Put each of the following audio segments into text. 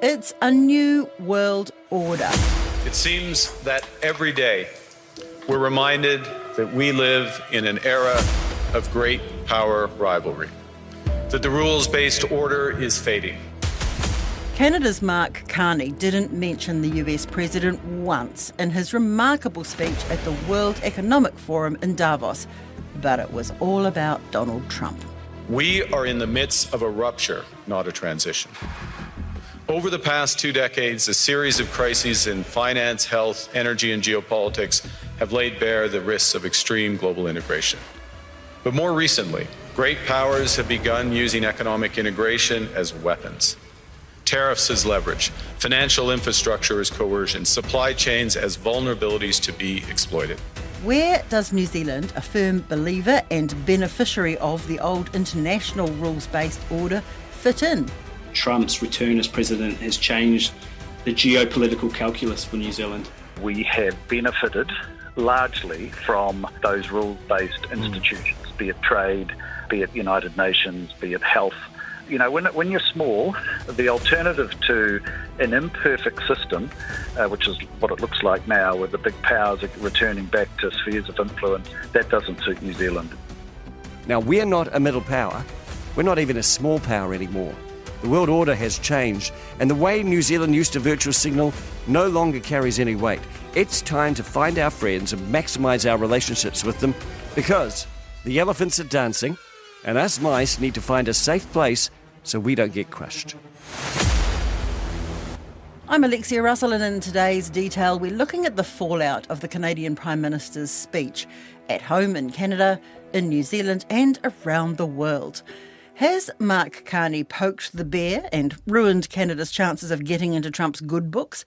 It's a new world order. It seems that every day we're reminded that we live in an era of great power rivalry, that the rules-based order is fading. Canada's Mark Carney didn't mention the US president once in his remarkable speech at the World Economic Forum in Davos, but it was all about Donald Trump. We are in the midst of a rupture, not a transition. Over the past 2 decades, a series of crises in finance, health, energy, and geopolitics have laid bare the risks of extreme global integration. But more recently, great powers have begun using economic integration as weapons. Tariffs as leverage, financial infrastructure as coercion, supply chains as vulnerabilities to be exploited. Where does New Zealand, a firm believer and beneficiary of the old international rules-based order, fit in? Trump's return as president has changed the geopolitical calculus for New Zealand. We have benefited largely from those rules-based institutions, be it trade, be it United Nations, be it health. You know, when you're small, the alternative to an imperfect system, which is what it looks like now, with the big powers returning back to spheres of influence, that doesn't suit New Zealand. Now, we're not a middle power. We're not even a small power anymore. The world order has changed, and the way New Zealand used to virtual signal no longer carries any weight. It's time to find our friends and maximise our relationships with them, because the elephants are dancing, and us mice need to find a safe place so we don't get crushed. I'm Alexia Russell, and in today's Detail, we're looking at the fallout of the Canadian Prime Minister's speech at home in Canada, in New Zealand, and around the world. Has Mark Carney poked the bear and ruined Canada's chances of getting into Trump's good books?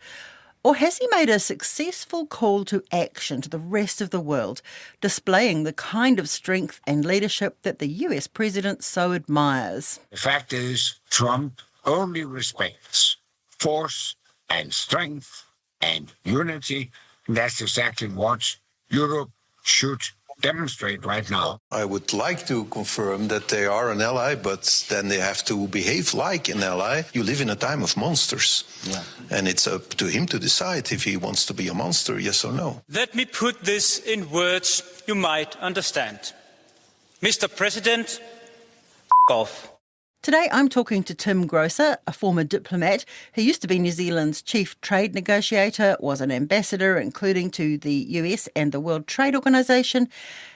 Or has he made a successful call to action to the rest of the world, displaying the kind of strength and leadership that the US president so admires? The fact is, Trump only respects force and strength and unity. And that's exactly what Europe should demonstrate right now. I would like to confirm that they are an ally, but then they have to behave like an ally. You live in a time of monsters. Yeah. And it's up to him to decide if he wants to be a monster, yes or no. Let me put this in words you might understand. Mr. President, off. Today I'm talking to Tim Grosser, a former diplomat. He used to be New Zealand's chief trade negotiator, was an ambassador including to the US and the World Trade Organization,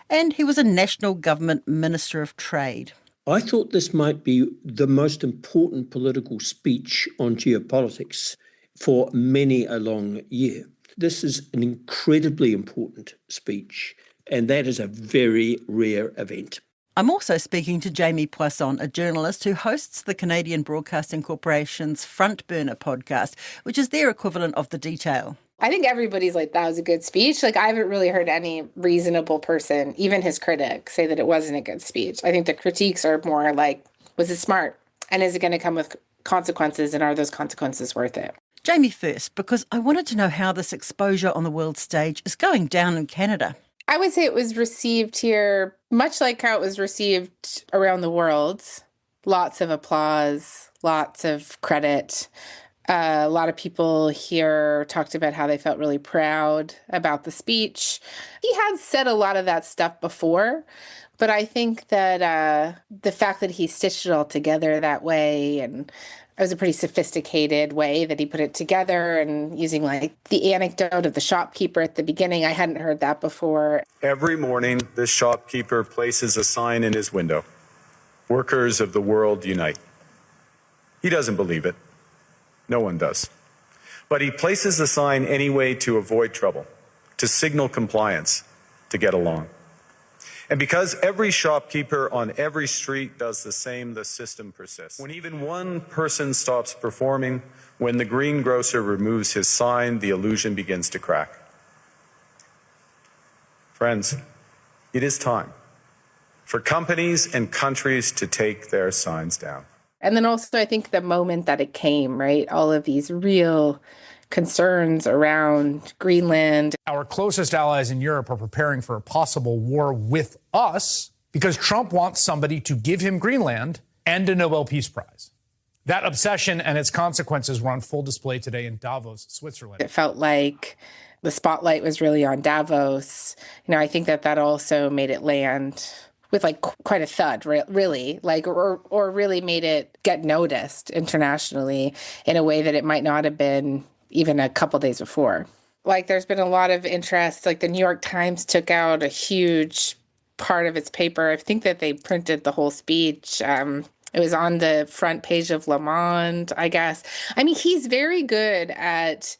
and he was a national government minister of trade. I thought this might be the most important political speech on geopolitics for many a long year. This is an incredibly important speech, and that is a very rare event. I'm also speaking to Jamie Poisson, a journalist who hosts the Canadian Broadcasting Corporation's Front Burner podcast, which is their equivalent of The Detail. I think everybody's like, that was a good speech. Like, I haven't really heard any reasonable person, even his critic, say that it wasn't a good speech. I think the critiques are more like, was it smart? And is it going to come with consequences? And are those consequences worth it? Jamie first, because I wanted to know how this exposure on the world stage is going down in Canada. I would say it was received here much like how it was received around the world. Lots of applause, lots of credit. A lot of people here talked about how they felt really proud about the speech. He had said a lot of that stuff before, but I think that the fact that he stitched it all together that way, and it was a pretty sophisticated way that he put it together, and using like the anecdote of the shopkeeper at the beginning. I hadn't heard that before. Every morning, this shopkeeper places a sign in his window. Workers of the world unite. He doesn't believe it. No one does. But he places the sign anyway to avoid trouble, to signal compliance, to get along. And because every shopkeeper on every street does the same, the system persists. When even one person stops performing, when the greengrocer removes his sign, the illusion begins to crack. Friends, it is time for companies and countries to take their signs down. And then also, I think the moment that it came, right, all of these real concerns around Greenland. Our closest allies in Europe are preparing for a possible war with us because Trump wants somebody to give him Greenland and a Nobel Peace Prize. That obsession and its consequences were on full display today in Davos, Switzerland. It felt like the spotlight was really on Davos. I think that also made it land with like quite a thud, really, like, or really made it get noticed internationally in a way that it might not have been even a couple days before. Like, there's been a lot of interest. Like, the New York Times took out a huge part of its paper. I think that they printed the whole speech. It was on the front page of Le Monde, I guess. I mean, he's very good at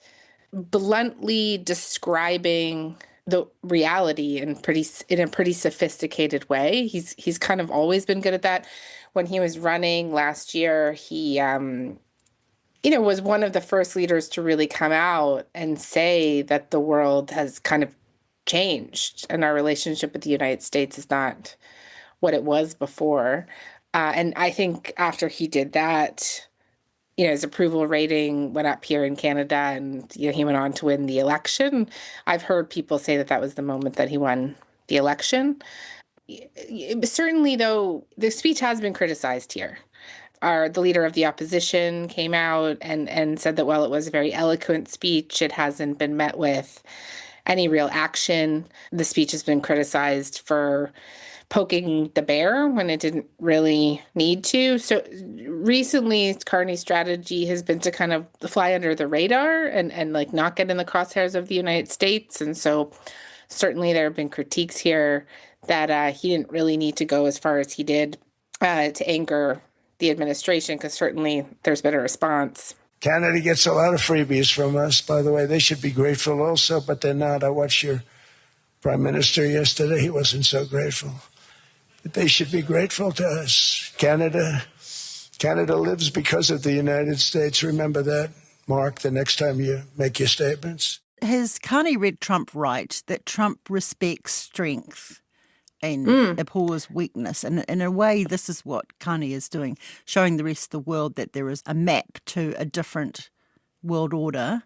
bluntly describing the reality in a pretty sophisticated way. He's kind of always been good at that. When he was running last year, he was one of the first leaders to really come out and say that the world has kind of changed and our relationship with the United States is not what it was before. And I think after he did that, his approval rating went up here in Canada, and he went on to win the election. I've heard people say that was the moment that he won the election. Certainly, though, the speech has been criticized here. The leader of the opposition came out and said that while it was a very eloquent speech, it hasn't been met with any real action. The speech has been criticized for poking the bear when it didn't really need to. So recently, Carney's strategy has been to kind of fly under the radar and like not get in the crosshairs of the United States. And so certainly there have been critiques here that he didn't really need to go as far as he did to anger the administration, because certainly there's been a response. Canada gets a lot of freebies from us, by the way. They should be grateful also, but they're not. I watched your Prime Minister yesterday. He wasn't so grateful. But they should be grateful to us. Canada lives because of the United States. Remember that, Mark, the next time you make your statements. Has Carney read Trump right, that Trump respects strength and abhors weakness? And in a way, this is what Carney is doing, showing the rest of the world that there is a map to a different world order.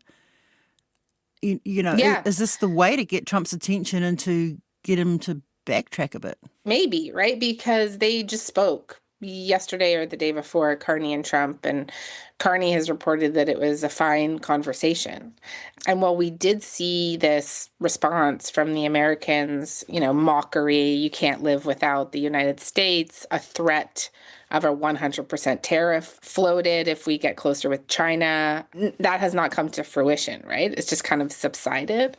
Is this the way to get Trump's attention and to get him to backtrack a bit? Maybe, right? Because they just spoke yesterday or the day before, Carney and Trump, and Carney has reported that it was a fine conversation. And while we did see this response from the Americans, mockery, you can't live without the United States, a threat of a 100% tariff floated if we get closer with China, that has not come to fruition, right? It's just kind of subsided.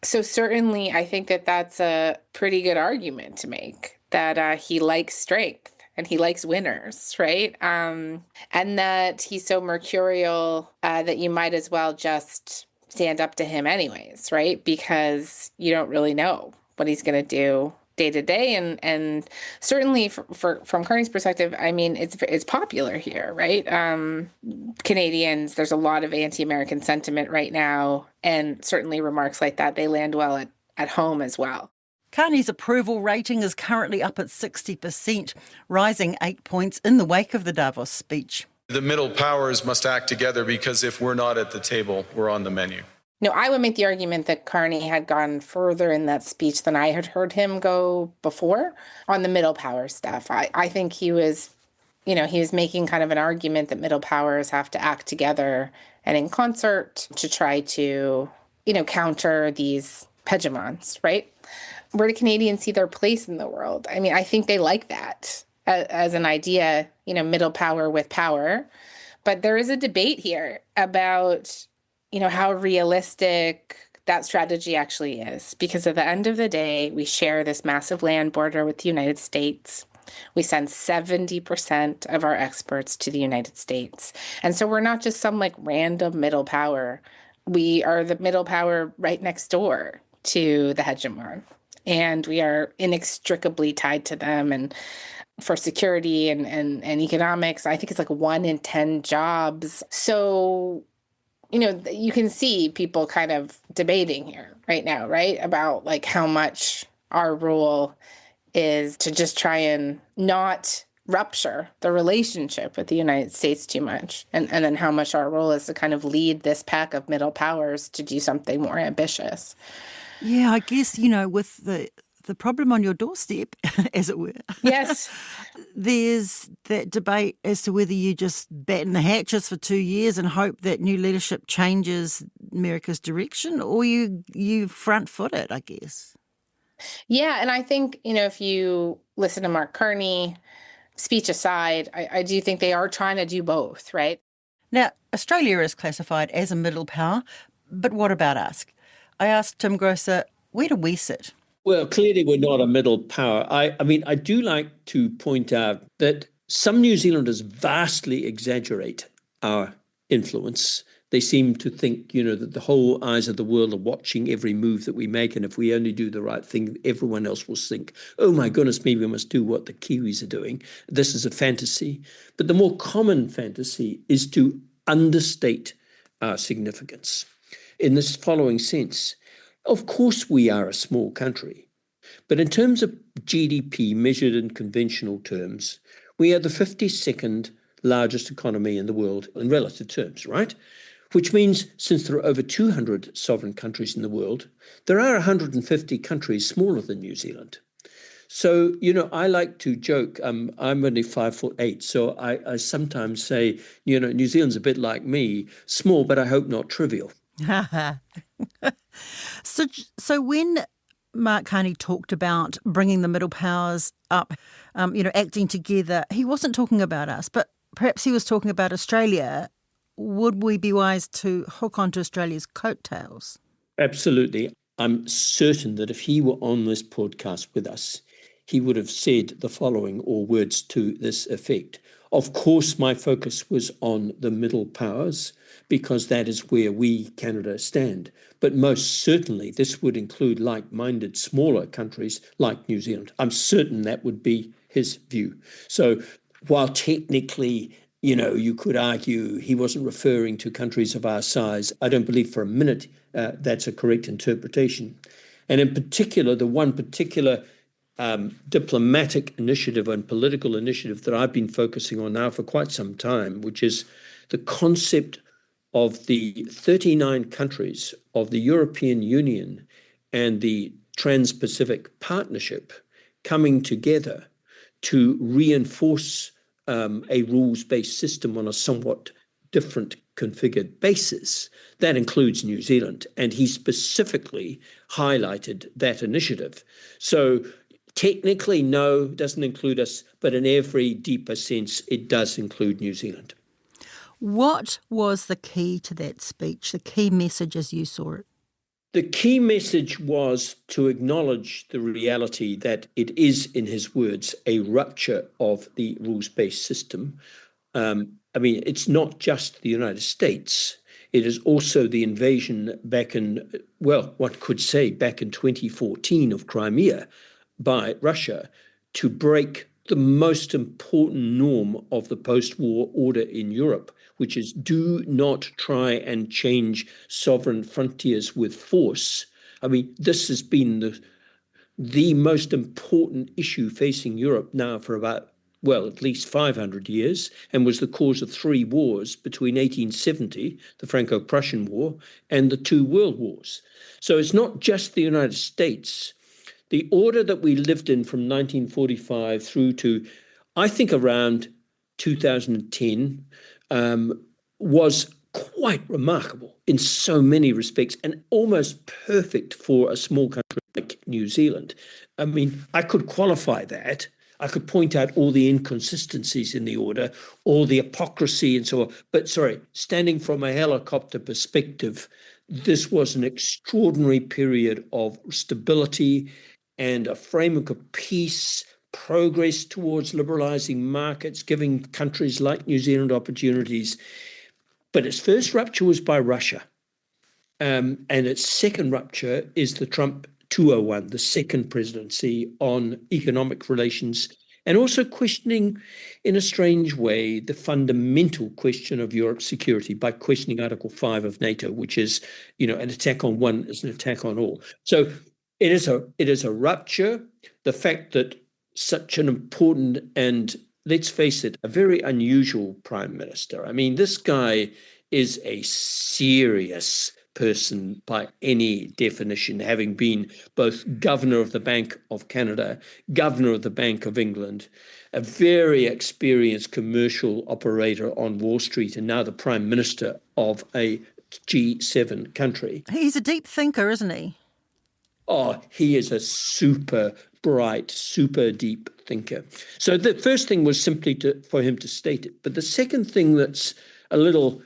So certainly I think that that's a pretty good argument to make, that he likes strength and he likes winners, right? And that he's so mercurial that you might as well just stand up to him anyways, right? Because you don't really know what he's going to do day to day. And certainly from Carney's perspective, I mean, it's popular here, right? Canadians, there's a lot of anti-American sentiment right now. And certainly remarks like that, they land well at home as well. Carney's approval rating is currently up at 60%, rising 8 points in the wake of the Davos speech. The middle powers must act together, because if we're not at the table, we're on the menu. No, I would make the argument that Carney had gone further in that speech than I had heard him go before on the middle power stuff. I think he was making kind of an argument that middle powers have to act together and in concert to try to, counter these hegemons, right? Where do Canadians see their place in the world? I mean, I think they like that as an idea, middle power with power. But there is a debate here about how realistic that strategy actually is. Because at the end of the day, we share this massive land border with the United States. We send 70% of our exports to the United States. And so we're not just some like random middle power. We are the middle power right next door to the hegemon. And we are inextricably tied to them. And for security and economics, I think it's like 1 in 10 jobs. So you can see people kind of debating here right now, right? About like how much our role is to just try and not rupture the relationship with the United States too much. And then how much our role is to kind of lead this pack of middle powers to do something more ambitious. Yeah, I guess, with the the problem on your doorstep, as it were. Yes. There's that debate as to whether you just batten the hatches for 2 years and hope that new leadership changes America's direction, or you front-foot it, I guess. Yeah, and I think, if you listen to Mark Carney, speech aside, I do think they are trying to do both, right? Now, Australia is classified as a middle power, but what about us? I asked Tim Grosser, where do we sit? Well, clearly we're not a middle power. I mean, I do like to point out that some New Zealanders vastly exaggerate our influence. They seem to think, that the whole eyes of the world are watching every move that we make. And if we only do the right thing, everyone else will think, oh my goodness, maybe we must do what the Kiwis are doing. This is a fantasy. But the more common fantasy is to understate our significance in this following sense. Of course, we are a small country, but in terms of GDP measured in conventional terms, we are the 52nd largest economy in the world in relative terms, right? Which means since there are over 200 sovereign countries in the world, there are 150 countries smaller than New Zealand. So, I like to joke, I'm only 5'8", so I sometimes say, New Zealand's a bit like me, small, but I hope not trivial. So when Mark Carney talked about bringing the middle powers up, acting together, he wasn't talking about us, but perhaps he was talking about Australia. Would we be wise to hook onto Australia's coattails? Absolutely. I'm certain that if he were on this podcast with us, he would have said the following, or words to this effect. Of course, my focus was on the middle powers, because that is where we, Canada, stand. But most certainly, this would include like-minded smaller countries like New Zealand. I'm certain that would be his view. So while technically, you could argue he wasn't referring to countries of our size, I don't believe for a minute that's a correct interpretation. And in particular, the one particular diplomatic initiative and political initiative that I've been focusing on now for quite some time, which is the concept of the 39 countries of the European Union and the Trans-Pacific Partnership coming together to reinforce a rules-based system on a somewhat different configured basis. That includes New Zealand, and he specifically highlighted that initiative. So technically, no, doesn't include us, but in every deeper sense, it does include New Zealand. What was the key to that speech, the key message as you saw it? The key message was to acknowledge the reality that it is, in his words, a rupture of the rules-based system. It's not just the United States. It is also the invasion back in 2014 of Crimea by Russia to break the most important norm of the post-war order in Europe, which is do not try and change sovereign frontiers with force. This has been the most important issue facing Europe now for about, at least 500 years, and was the cause of 3 wars between 1870, the Franco-Prussian War, and the 2 world wars. So it's not just the United States. The order that we lived in from 1945 through to, I think, around 2010 was quite remarkable in so many respects and almost perfect for a small country like New Zealand. I could qualify that. I could point out all the inconsistencies in the order, all the hypocrisy and so on. But standing from a helicopter perspective, this was an extraordinary period of stability and a framework of peace, progress towards liberalising markets, giving countries like New Zealand opportunities. But its first rupture was by Russia. And its second rupture is the Trump 201, the second presidency on economic relations, and also questioning, in a strange way, the fundamental question of Europe's security by questioning Article 5 of NATO, which is, an attack on one is an attack on all. So it is a rupture. The fact that such an important and, let's face it, a very unusual prime minister. This guy is a serious person by any definition, having been both governor of the Bank of Canada, governor of the Bank of England, a very experienced commercial operator on Wall Street, and now the Prime Minister of a G7 country. He's a deep thinker, isn't he? Oh, he is a super bright, super deep thinker. So the first thing was simply for him to state it. But the second thing that's a little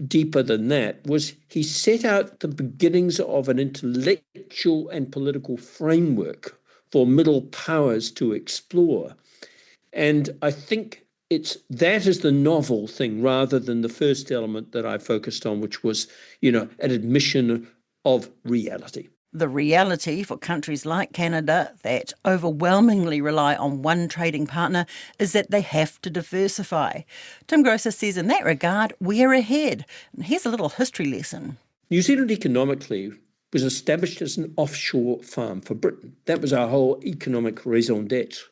deeper than that was he set out the beginnings of an intellectual and political framework for middle powers to explore. And I think that is the novel thing rather than the first element that I focused on, which was, an admission of reality. The reality for countries like Canada that overwhelmingly rely on one trading partner is that they have to diversify. Tim Grosser says in that regard, we're ahead. And here's a little history lesson. New Zealand economically was established as an offshore farm for Britain. That was our whole economic raison d'etre.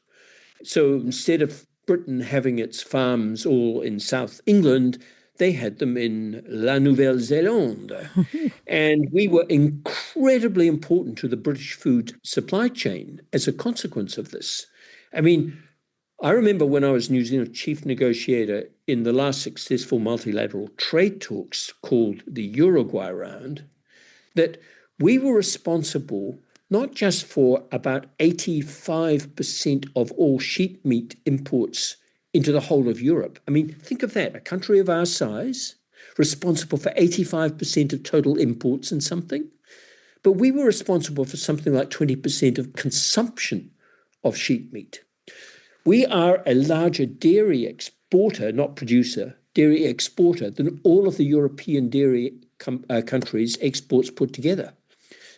So instead of Britain having its farms all in South England, they had them in La Nouvelle-Zélande. And we were incredibly important to the British food supply chain as a consequence of this. I mean, I remember when I was New Zealand chief negotiator in the last successful multilateral trade talks called the Uruguay round, that we were responsible not just for about 85% of all sheep meat imports into the whole of Europe. I mean, think of that, a country of our size, responsible for 85% of total imports in something. But we were responsible for something like 20% of consumption of sheep meat. We are a larger dairy exporter, not producer, dairy exporter than all of the European dairy countries' exports put together.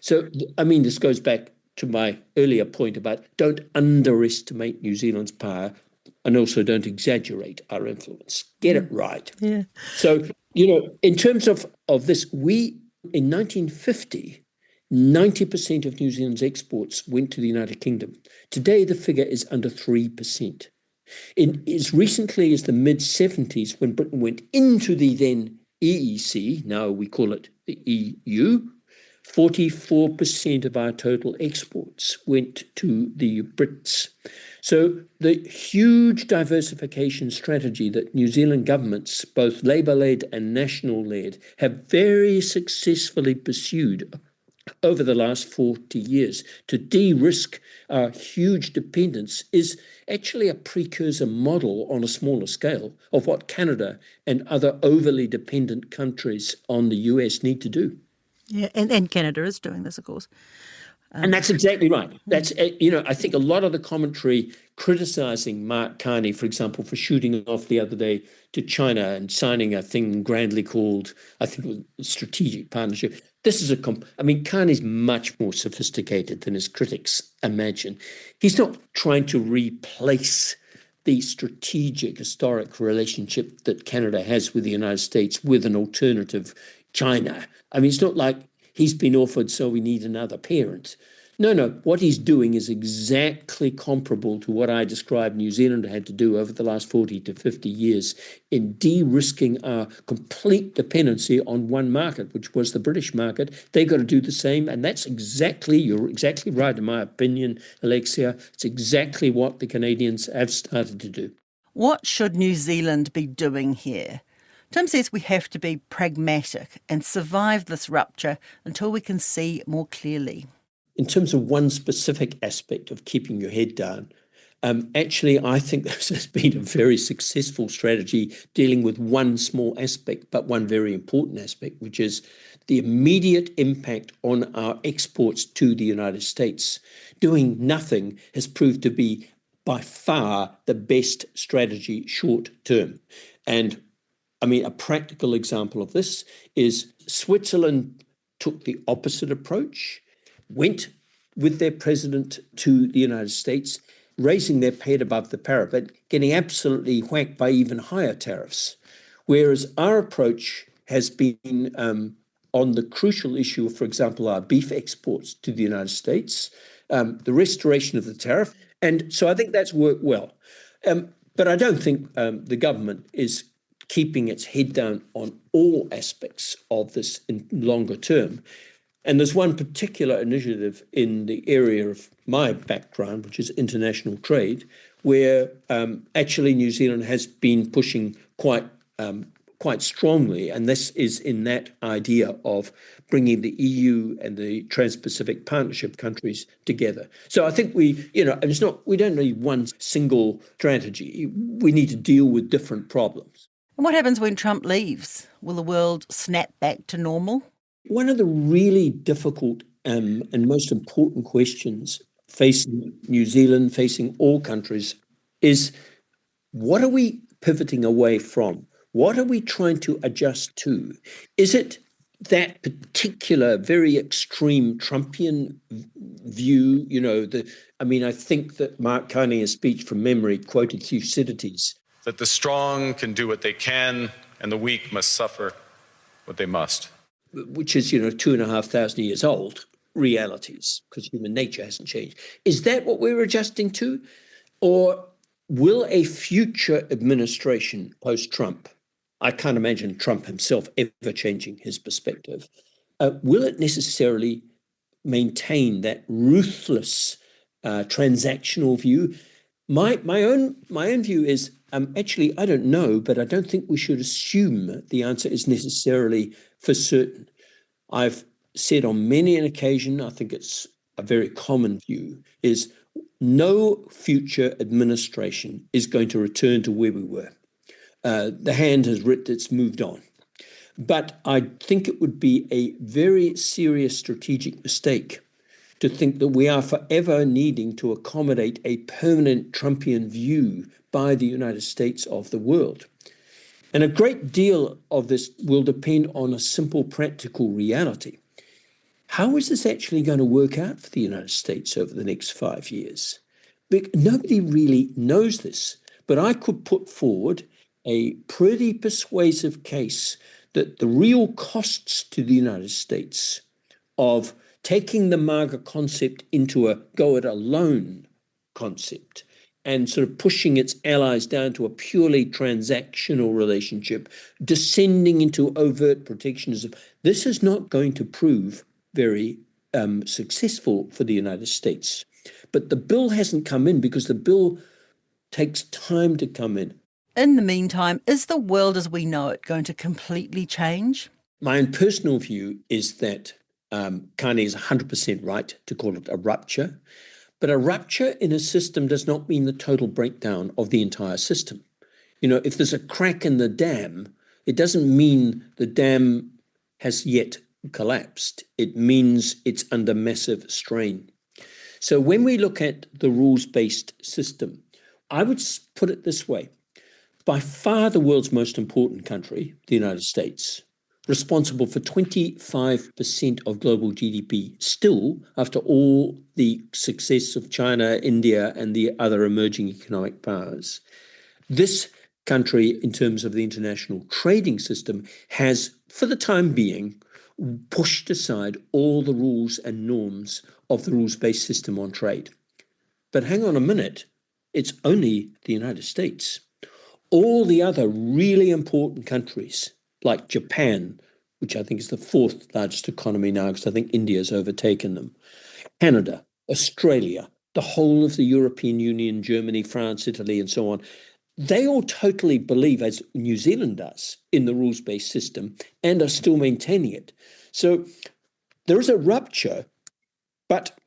So, I mean, this goes back to my earlier point about don't underestimate New Zealand's power and also don't exaggerate our influence. Get it right. Yeah. So, in terms of this, in 1950, 90% of New Zealand's exports went to the United Kingdom. Today, the figure is under 3%. As recently as the mid-70s, when Britain went into the then EEC, now we call it the EU, 44% of our total exports went to the Brits. So the huge diversification strategy that New Zealand governments, both Labour-led and national-led, have very successfully pursued over the last 40 years to de-risk our huge dependence is actually a precursor model on a smaller scale of what Canada and other overly dependent countries on the US need to do. Yeah, and Canada is doing this, of course. And that's exactly right. That's, I think a lot of the commentary criticising Mark Carney, for example, for shooting off the other day to China and signing a thing grandly called, I think it was strategic partnership. This is Carney's much more sophisticated than his critics imagine. He's not trying to replace the strategic historic relationship that Canada has with the United States with an alternative China. I mean, it's not like he's been offered, so we need another parent. No. What he's doing is exactly comparable to what I described New Zealand had to do over the last 40 to 50 years in de-risking our complete dependency on one market, which was the British market. They've got to do the same. And you're exactly right, in my opinion, Alexia. It's exactly what the Canadians have started to do. What should New Zealand be doing here? Tim says we have to be pragmatic and survive this rupture until we can see more clearly. In terms of one specific aspect of keeping your head down, actually, I think this has been a very successful strategy dealing with one small aspect, but one very important aspect, which is the immediate impact on our exports to the United States. Doing nothing has proved to be by far the best strategy short term. And a practical example of this is Switzerland took the opposite approach, went with their president to the United States, raising their head above the parapet, getting absolutely whacked by even higher tariffs. Whereas our approach has been on the crucial issue of, for example, our beef exports to the United States, the restoration of the tariff. And so I think that's worked well. But I don't think the government is keeping its head down on all aspects of this in longer term. And there's one particular initiative in the area of my background, which is international trade, where actually New Zealand has been pushing quite strongly, and this is in that idea of bringing the EU and the Trans-Pacific Partnership countries together. So I think we don't need one single strategy. We need to deal with different problems. And what happens when Trump leaves? Will the world snap back to normal? One of the really difficult and most important questions facing New Zealand, facing all countries, is what are we pivoting away from? What are we trying to adjust to? Is it that particular very extreme Trumpian view? I think that Mark Carney's speech from memory quoted Thucydides. That the strong can do what they can and the weak must suffer what they must. Which is, 2,500 years old realities, because human nature hasn't changed. Is that what we're adjusting to? Or will a future administration post-Trump, I can't imagine Trump himself ever changing his perspective, will it necessarily maintain that ruthless transactional view? My own view is, actually, I don't know, but I don't think we should assume the answer is necessarily for certain. I've said on many an occasion, I think it's a very common view, is no future administration is going to return to where we were. The hand has writ, it's moved on. But I think it would be a very serious strategic mistake to think that we are forever needing to accommodate a permanent Trumpian view by the United States of the world. And a great deal of this will depend on a simple practical reality. How is this actually going to work out for the United States over the next 5 years? Nobody really knows this, but I could put forward a pretty persuasive case that the real costs to the United States of taking the MAGA concept into a go-it-alone concept and sort of pushing its allies down to a purely transactional relationship, descending into overt protectionism, this is not going to prove very successful for the United States. But the bill hasn't come in because the bill takes time to come in. In the meantime, is the world as we know it going to completely change? My own personal view is that Carney is 100% right to call it a rupture. But a rupture in a system does not mean the total breakdown of the entire system. If there's a crack in the dam, it doesn't mean the dam has yet collapsed. It means it's under massive strain. So when we look at the rules-based system, I would put it this way. By far the world's most important country, the United States, responsible for 25% of global GDP, still, after all the success of China, India, and the other emerging economic powers. This country, in terms of the international trading system, has, for the time being, pushed aside all the rules and norms of the rules-based system on trade. But hang on a minute, it's only the United States. All the other really important countries, like Japan, which I think is the fourth largest economy now, because I think India has overtaken them, Canada, Australia, the whole of the European Union, Germany, France, Italy, and so on, they all totally believe, as New Zealand does, in the rules-based system and are still maintaining it. So there is a rupture, but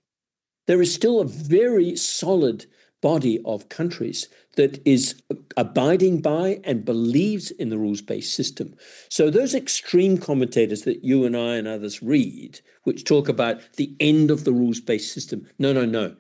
there is still a very solid body of countries that is abiding by and believes in the rules-based system. So those extreme commentators that you and I and others read, which talk about the end of the rules-based system, no.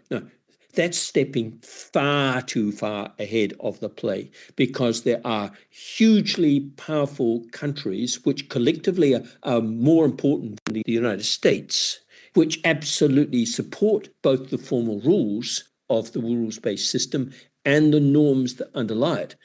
That's stepping far too far ahead of the play, because there are hugely powerful countries which collectively are more important than the United States, which absolutely support both the formal rules of the rules-based system and the norms that underlie it.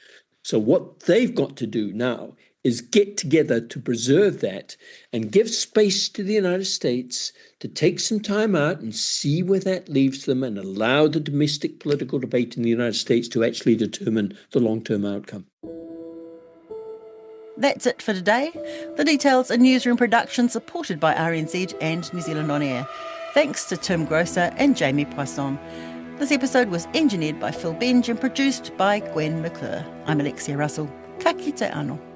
So what they've got to do now is get together to preserve that and give space to the United States to take some time out and see where that leaves them and allow the domestic political debate in the United States to actually determine the long-term outcome. That's it for today. The Detail's a newsroom production supported by RNZ and New Zealand On Air. Thanks to Tim Grosser and Jamie Poisson. This episode was engineered by Phil Benj and produced by Gwen McClure. I'm Alexia Russell. Ka kite anō.